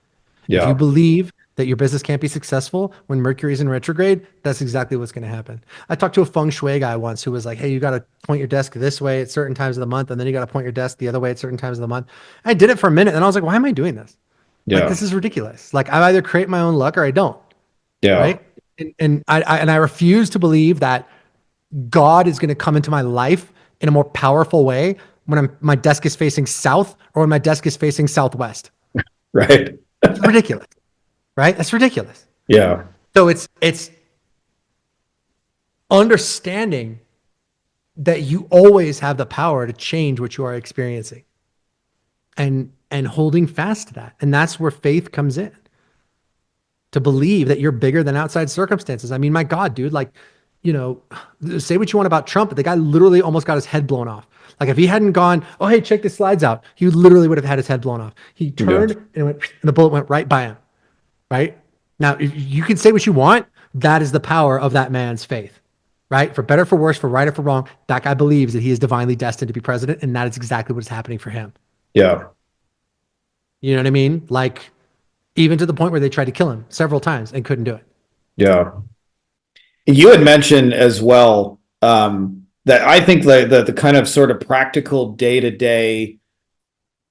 If you Yeah. believe that your business can't be successful when Mercury's in retrograde, that's exactly what's going to happen. I talked to a feng shui guy once who was like, hey, you got to point your desk this way at certain times of the month, and then you got to point your desk the other way at certain times of the month. I did it for a minute, and I was like, why am I doing this? Like, Yeah. this is ridiculous. Like, I either create my own luck or I don't, Yeah. right? And I refuse to believe that God is going to come into my life in a more powerful way when my desk is facing south or when my desk is facing southwest. Right. It's ridiculous. Right? That's ridiculous. Yeah. So it's understanding that you always have the power to change what you are experiencing and holding fast to that. And that's where faith comes in. To believe that you're bigger than outside circumstances. I mean, my God, dude, like, say what you want about Trump, but the guy literally almost got his head blown off. Like if he hadn't gone, oh, hey, check the slides out, he literally would have had his head blown off. He turned and the bullet went right by him. Right? Now, you can say what you want. That is the power of that man's faith, right? For better, for worse, for right or for wrong, that guy believes that he is divinely destined to be president, and that is exactly what is happening for him. Yeah. You know what I mean? Like, even to the point where they tried to kill him several times and couldn't do it. Yeah. You had mentioned as well that I think the kind of sort of practical day-to-day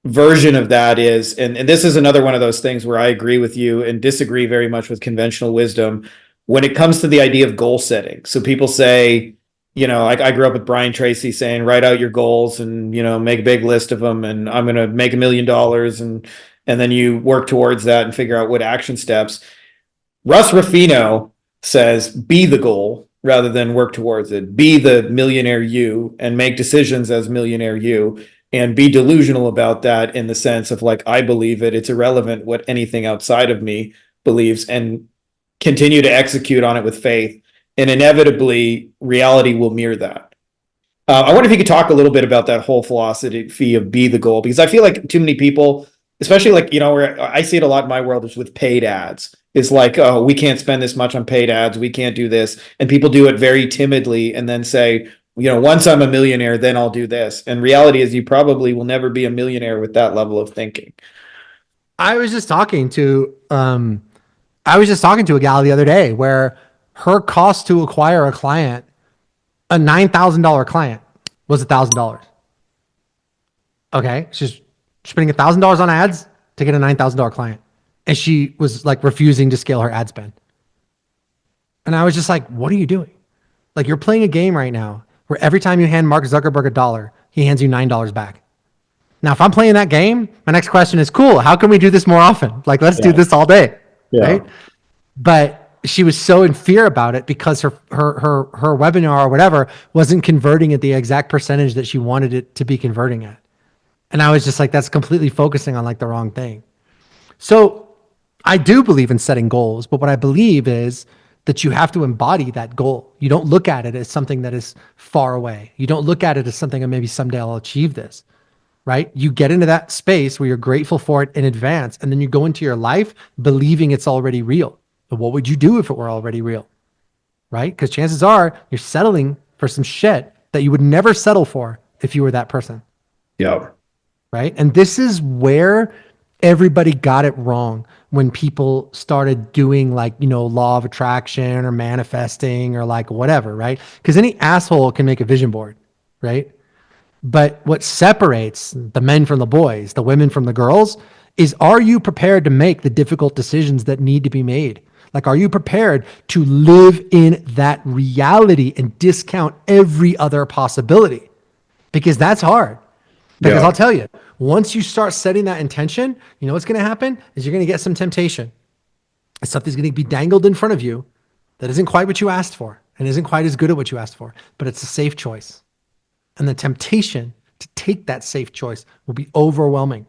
version of that is, and this is another one of those things where I agree with you and disagree very much with conventional wisdom when it comes to the idea of goal setting. So people say, I grew up with Brian Tracy saying, write out your goals and, make a big list of them. And I'm going to make $1 million. And then you work towards that and figure out what action steps. Russ Ruffino says, be the goal rather than work towards it. Be the millionaire you and make decisions as millionaire you. And be delusional about that in the sense of like, I believe it. It's irrelevant what anything outside of me believes. And continue to execute on it with faith, and inevitably reality will mirror that. I wonder if you could talk a little bit about that whole philosophy of be the goal, because I feel like too many people, especially like, where I see it a lot in my world is with paid ads. It's like, oh, we can't spend this much on paid ads. We can't do this. And people do it very timidly and then say, once I'm a millionaire, then I'll do this. And reality is you probably will never be a millionaire with that level of thinking. I was just talking to a gal the other day where her cost to acquire a client, a $9,000 client, was $1,000. Okay, she's spending $1,000 on ads to get a $9,000 client, and she was like refusing to scale her ad spend. And I was just like, "What are you doing? Like, you're playing a game right now where every time you hand Mark Zuckerberg $1, he hands you $9 back." Now, if I'm playing that game, my next question is, cool, how can we do this more often? Like, let's do this all day, right? But she was so in fear about it because her webinar or whatever wasn't converting at the exact percentage that she wanted it to be converting at. And I was just like, that's completely focusing on like the wrong thing. So I do believe in setting goals, but what I believe is that you have to embody that goal. You don't look at it as something that is far away. You don't look at it as something that maybe someday I'll achieve this. Right? You get into that space where you're grateful for it in advance, and then you go into your life believing it's already real. But what would you do if it were already real? Right? Because chances are you're settling for some shit that you would never settle for if you were that person. Yeah. Right? And this is where everybody got it wrong when people started doing like, law of attraction or manifesting or like whatever, right? Because any asshole can make a vision board, right? But what separates the men from the boys, the women from the girls, is, are you prepared to make the difficult decisions that need to be made? Like, are you prepared to live in that reality and discount every other possibility? Because that's hard. Because I'll tell you, once you start setting that intention, what's going to happen is you're going to get some temptation. Something's going to be dangled in front of you that isn't quite what you asked for and isn't quite as good at what you asked for, but it's a safe choice. And the temptation to take that safe choice will be overwhelming.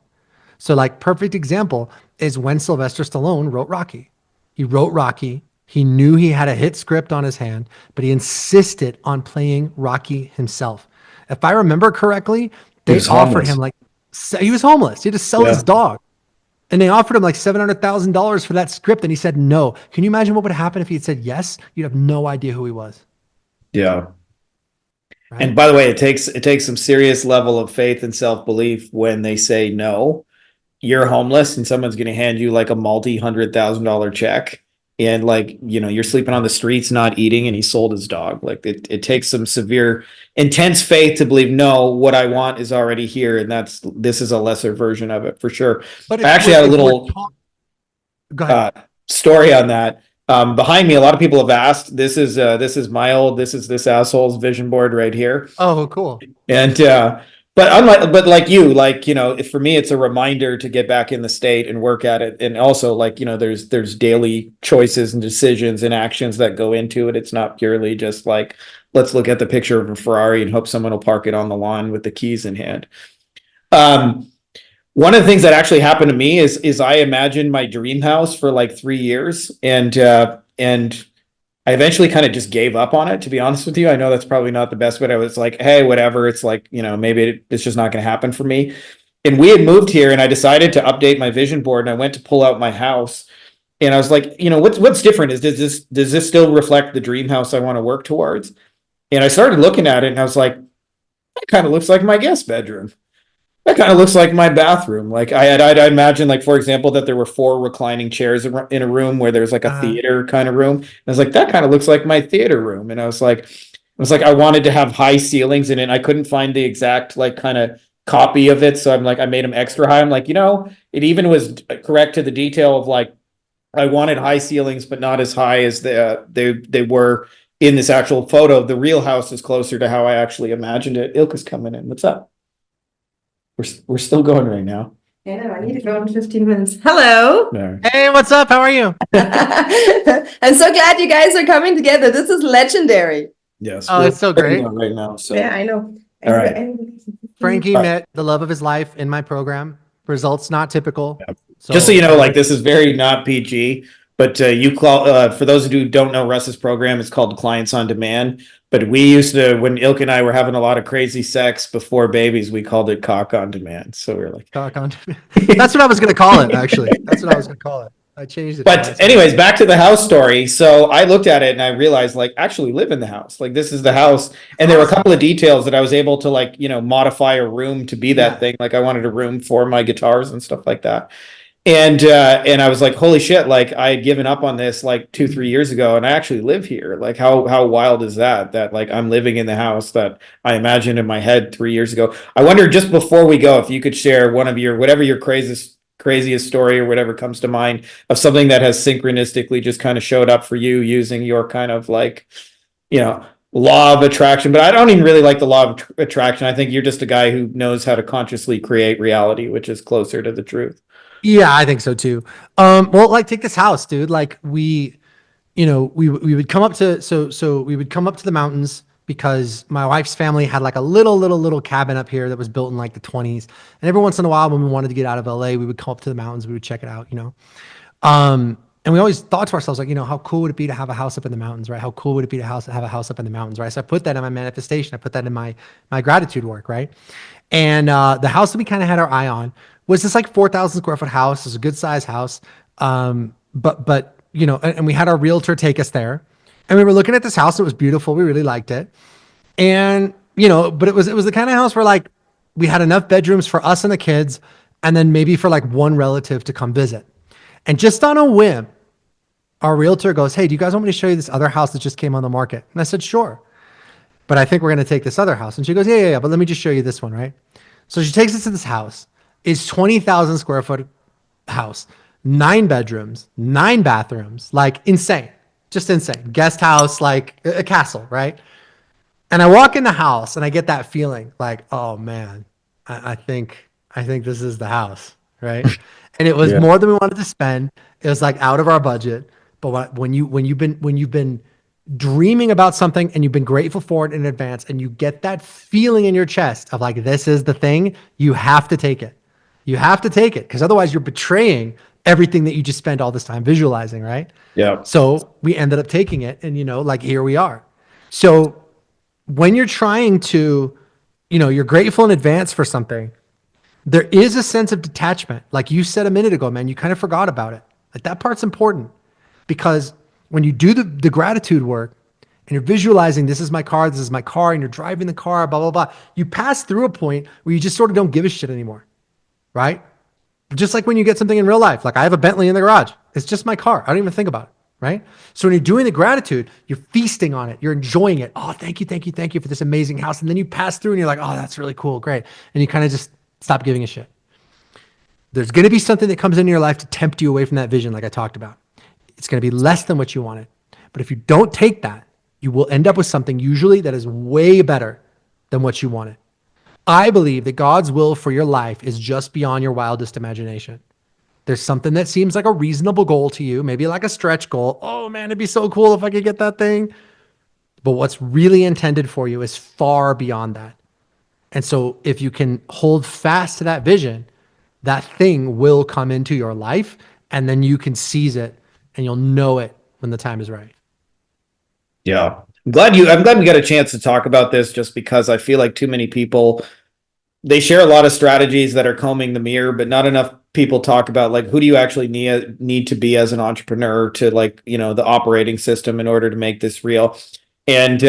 So like perfect example is when Sylvester Stallone wrote Rocky. He wrote Rocky. He knew he had a hit script on his hand, but he insisted on playing Rocky himself. If I remember correctly, they offered him he was homeless. He had to sell his dog. And they offered him like $700,000 for that script. And he said no. Can you imagine what would happen if he had said yes? You'd have no idea who he was. Yeah. Right? And by the way, it takes some serious level of faith and self-belief when they say no, you're homeless and someone's going to hand you like a multi-$100,000 check, and like, you're sleeping on the streets, not eating, and he sold his dog. Like it takes some severe, intense faith to believe, no, what I want is already here. And this is a lesser version of it for sure. But I actually had a little story on that. Behind me, a lot of people have asked. This is this asshole's vision board right here. Oh, cool. And but like you, for me, it's a reminder to get back in the state and work at it. And also, there's daily choices and decisions and actions that go into it. It's not purely just like, let's look at the picture of a Ferrari and hope someone will park it on the lawn with the keys in hand. One of the things that actually happened to me is I imagined my dream house for like 3 years, and I eventually kind of just gave up on it, to be honest with you. I know that's probably not the best, but I was like, hey, whatever. It's like, maybe it's just not going to happen for me. And we had moved here, and I decided to update my vision board, and I went to pull out my house, and I was like, what's different is, does this still reflect the dream house I want to work towards? And I started looking at it, and I was like, that kind of looks like my guest bedroom. That kind of looks like my bathroom. Like I'd imagine, like, for example, that there were 4 reclining chairs in a room where there's like a theater kind of room. And I was like, that kind of looks like my theater room. And I was like, I wanted to have high ceilings in it. I couldn't find the exact like kind of copy of it. So I'm like, I made them extra high. I'm like, it even was correct to the detail of like, I wanted high ceilings, but not as high as they were in this actual photo. The real house is closer to how I actually imagined it. Ilka's coming in. What's up? We're still going right now. Yeah, I need to go in 15 minutes. Hello. There. Hey, what's up? How are you? I'm so glad you guys are coming together. This is legendary. Yes. Oh, it's so great. Right now. So. Yeah, I know. All right. Frankie met the love of his life in my program. Results not typical. Yeah. So, just so you know, like, this is very not PG. but you call for those who don't know Russ's program, it's called Clients on Demand. But we used to, when Ilk and I were having a lot of crazy sex before babies, we called it Cock on Demand. So we were like, Cock on. That's what I was going to call it, actually. That's what I was going to call it. I changed it. but anyways, back to the house story. So I looked at it and I realized, like, actually live in the house. Like, this is the house. And there were a couple of details that I was able to, like, modify a room to be that thing. Like, I wanted a room for my guitars and stuff like that. And I was like, holy shit, like I had given up on this like 2-3 years ago, and I actually live here. Like, how wild is that like I'm living in the house that I imagined in my head 3 years ago. I wonder, just before we go, if you could share one of whatever your craziest story or whatever comes to mind of something that has synchronistically just kind of showed up for you using your kind of like, law of attraction. But I don't even really like the law of attraction. I think you're just a guy who knows how to consciously create reality, which is closer to the truth. Yeah, I think so too. Well, like take this house, dude. Like we would come up to we would come up to the mountains because my wife's family had like a little cabin up here that was built in like the 20s. And every once in a while when we wanted to get out of LA, we would come up to the mountains, we would check it out, And we always thought to ourselves, like, how cool would it be to have a house up in the mountains, right? How cool would it be to have a house up in the mountains, right? So I put that in my manifestation. I put that in my gratitude work, right? And the house that we kind of had our eye on was this like 4,000 square foot house. It was a good size house. But and we had our realtor take us there, and we were looking at this house. It was beautiful. We really liked it. And, but it was the kind of house where like we had enough bedrooms for us and the kids, and then maybe for like one relative to come visit. And just on a whim, our realtor goes, "Hey, do you guys want me to show you this other house that just came on the market?" And I said, "Sure. But I think we're going to take this other house." And she goes, yeah. But let me just show you this one, right? So she takes us to this house. It's 20,000 square foot house, 9 bedrooms, 9 bathrooms, like insane, just insane. Guest house, like a castle, right? And I walk in the house and I get that feeling like, oh man, I think this is the house, right? And it was more than we wanted to spend. It was like out of our budget. But when you've been dreaming about something and you've been grateful for it in advance, and you get that feeling in your chest of like, this is the thing, you have to take it. You have to take it, because otherwise you're betraying everything that you just spent all this time visualizing, right? Yeah. So we ended up taking it, and like here we are. So when you're trying to, you're grateful in advance for something, there is a sense of detachment. Like you said a minute ago, man, you kind of forgot about it. Like that part's important, because when you do the gratitude work and you're visualizing, this is my car, and you're driving the car, blah, blah, blah, you pass through a point where you just sort of don't give a shit anymore, right? Just like when you get something in real life, like I have a Bentley in the garage. It's just my car. I don't even think about it, right? So when you're doing the gratitude, you're feasting on it. You're enjoying it. Oh, thank you for this amazing house. And then you pass through and you're like, oh, that's really cool, great. And you kind of just stop giving a shit. There's going to be something that comes into your life to tempt you away from that vision, like I talked about. It's going to be less than what you wanted. But if you don't take that, you will end up with something usually that is way better than what you wanted. I believe that God's will for your life is just beyond your wildest imagination. There's something that seems like a reasonable goal to you, maybe like a stretch goal. Oh man, it'd be so cool if I could get that thing. But what's really intended for you is far beyond that. And so if you can hold fast to that vision, that thing will come into your life, and then you can seize it and you'll know it when the time is right. Yeah. I'm glad we got a chance to talk about this, just because I feel like too many people, they share a lot of strategies that are combing the mirror, but not enough people talk about like, who do you actually need to be as an entrepreneur to, like, the operating system in order to make this real. And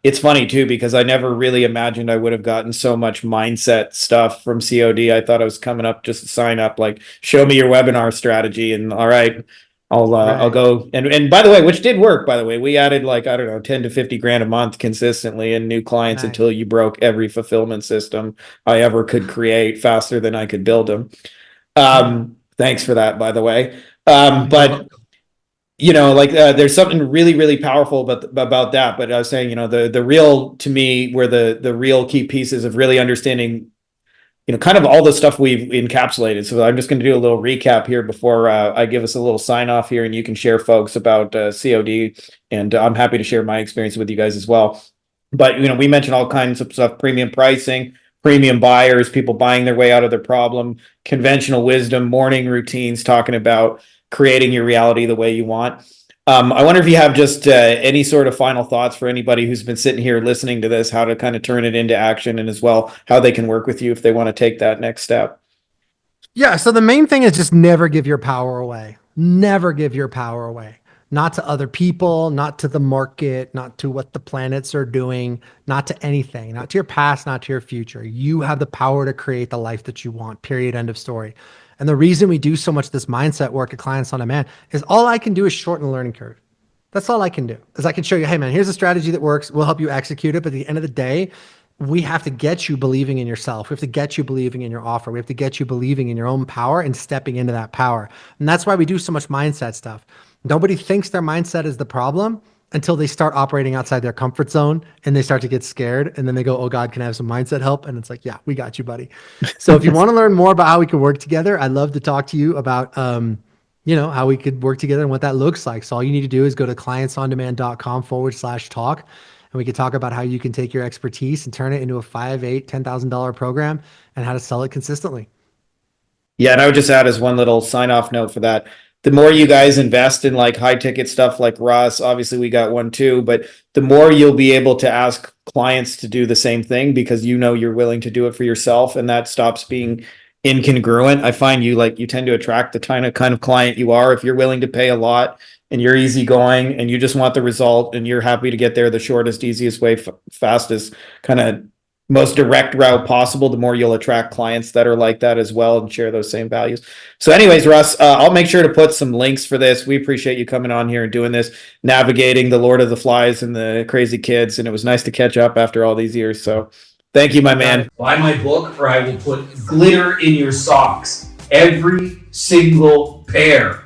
it's funny too, because I never really imagined I would have gotten so much mindset stuff from COD. I thought I was coming up just to sign up, like, show me your webinar strategy, and all right, I'll go. And by the way, which did work, by the way, we added like, I don't know, 10 to 50 grand a month consistently in new clients until you broke every fulfillment system I ever could create faster than I could build them. Thanks for that, by the way. But like there's something really, really powerful about that. But I was saying, the real, to me, where the real key pieces of really understanding, kind of all the stuff we've encapsulated. So I'm just going to do a little recap here before I give us a little sign off here, and you can share, folks, about COD. And I'm happy to share my experience with you guys as well. But, we mentioned all kinds of stuff: premium pricing, premium buyers, people buying their way out of their problem, conventional wisdom, morning routines, talking about creating your reality the way you want. I wonder if you have just any sort of final thoughts for anybody who's been sitting here listening to this, how to kind of turn it into action, and as well, how they can work with you if they want to take that next step. Yeah. So the main thing is just never give your power away. Never give your power away. Not to other people, not to the market, not to what the planets are doing, not to anything, not to your past, not to your future. You have the power to create the life that you want, period, end of story. And the reason we do so much of this mindset work at Clients on Demand is all I can do is shorten the learning curve. That's all I can do is I can show you, hey man, here's a strategy that works. We'll help you execute it. But at the end of the day, we have to get you believing in yourself. We have to get you believing in your offer. We have to get you believing in your own power and stepping into that power. And that's why we do so much mindset stuff. Nobody thinks their mindset is the problem until they start operating outside their comfort zone and they start to get scared. And then they go, oh God, can I have some mindset help? And it's like, yeah, we got you, buddy. So if you want to learn more about how we can work together, I'd love to talk to you about, how we could work together and what that looks like. So all you need to do is go to clientsondemand.com/talk. And we could talk about how you can take your expertise and turn it into a $5,000, $8,000, $10,000 program and how to sell it consistently. Yeah, and I would just add as one little sign off note for that. The more you guys invest in like high ticket stuff like Russ, obviously we got one too, but the more you'll be able to ask clients to do the same thing because you're willing to do it for yourself, and that stops being incongruent. I find you tend to attract the kind of client you are if you're willing to pay a lot and you're easygoing and you just want the result and you're happy to get there the shortest, easiest way, fastest, kind of most direct route possible. The more you'll attract clients that are like that as well and share those same values. So anyways, Russ, I'll make sure to put some links for this. We appreciate you coming on here and doing this, navigating the Lord of the Flies and the crazy kids. And it was nice to catch up after all these years. So thank you, my man. Buy my book or I will put glitter in your socks. Every single pair.